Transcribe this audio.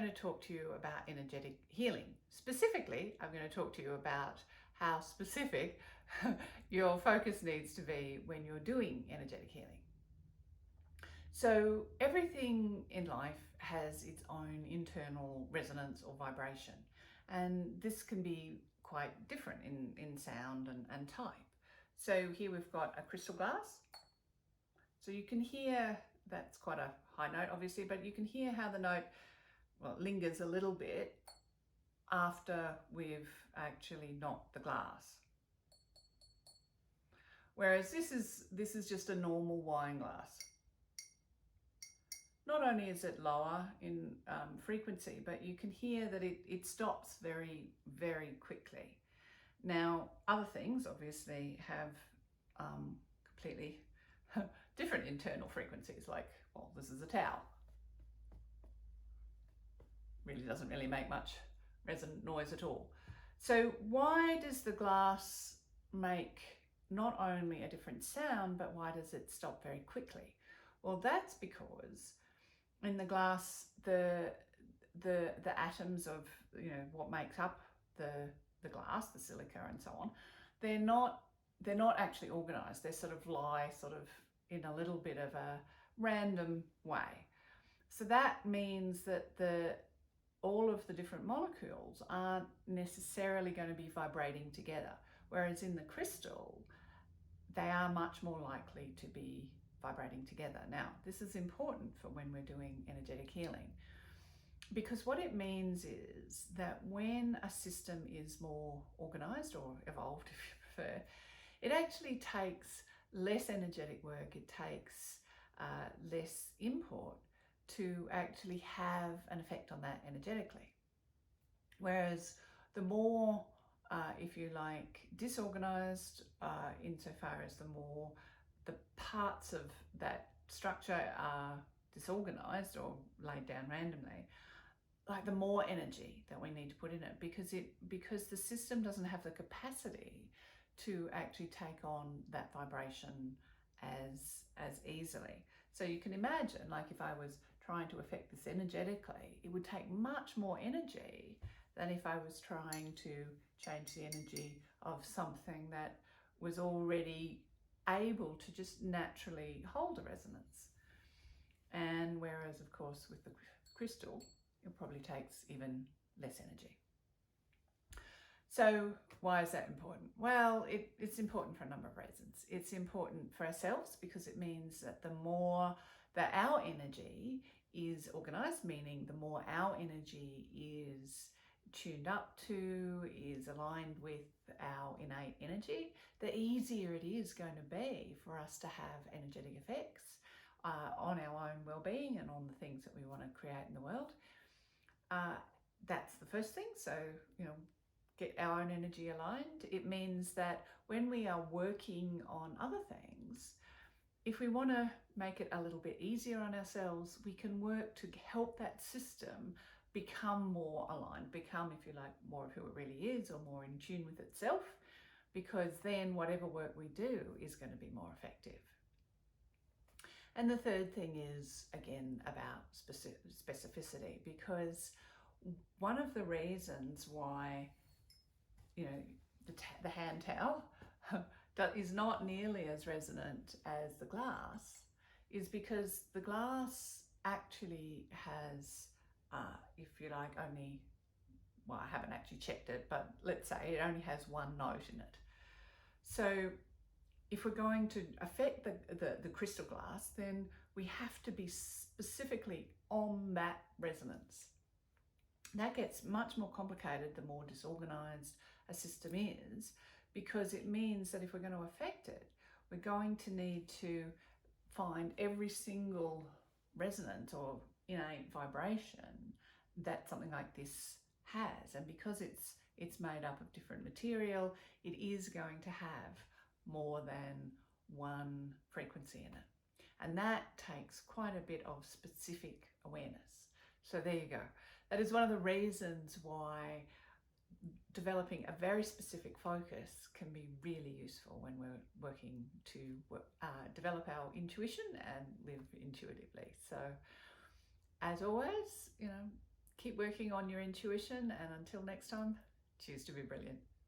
going to talk to you about energetic healing. Specifically, I'm going to talk to you about how specific your focus needs to be when you're doing energetic healing. So everything in life has its own internal resonance or vibration, and this can be quite different in sound and type. So here we've got a crystal glass. So you can hear, that's quite a high note obviously, but you can hear how the note, well, lingers a little bit after we've actually knocked the glass. Whereas this is just a normal wine glass. Not only is it lower in frequency, but you can hear that it stops very, very quickly. Now, other things obviously have completely different internal frequencies, like, well, this is a towel. Really doesn't really make much resonant noise at all. So why does the glass make not only a different sound, but why does it stop very quickly? Well, that's because in the glass, the atoms of, you know, what makes up the glass, the silica and so on, they're not actually organized. They sort of lie in a little bit of a random way. So that means that all of the different molecules aren't necessarily going to be vibrating together. Whereas in the crystal, they are much more likely to be vibrating together. Now, this is important for when we're doing energetic healing, because what it means is that when a system is more organized or evolved, if you prefer, it actually takes less energetic work, it takes less input to actually have an effect on that energetically. Whereas the more, if you like, disorganized, insofar as the more the parts of that structure are disorganized or laid down randomly, like the more energy that we need to put in it, because the system doesn't have the capacity to actually take on that vibration as easily. So you can imagine, like, if I was trying to affect this energetically, it would take much more energy than if I was trying to change the energy of something that was already able to just naturally hold a resonance. And whereas, of course, with the crystal, it probably takes even less energy. So why is that important? Well, it's important for a number of reasons. It's important for ourselves because it means that the more that our energy is organized, meaning the more our energy is tuned up to, is aligned with our innate energy, the easier it is going to be for us to have energetic effects on our own well-being and on the things that we want to create in the world. That's the first thing. So, you know, get our own energy aligned. It means that when we are working on other things, if we want to make it a little bit easier on ourselves, we can work to help that system become more aligned, become, if you like, more of who it really is, or more in tune with itself, because then whatever work we do is going to be more effective. And the third thing is, again, about specificity, because one of the reasons why, you know, the hand towel is not nearly as resonant as the glass is because the glass actually has, if you like, only, well, I haven't actually checked it, but let's say it only has one note in it. So if we're going to affect the crystal glass, then we have to be specifically on that resonance. That gets much more complicated the more disorganized a system is, because it means that if we're going to affect it, we're going to need to find every single resonance or innate vibration that something like this has. And because it's made up of different material, it is going to have more than one frequency in it. And that takes quite a bit of specific awareness. So there you go. That is one of the reasons why developing a very specific focus can be really useful when we're working to develop our intuition and live intuitively. So as always, you know, keep working on your intuition, and until next time, choose to be brilliant.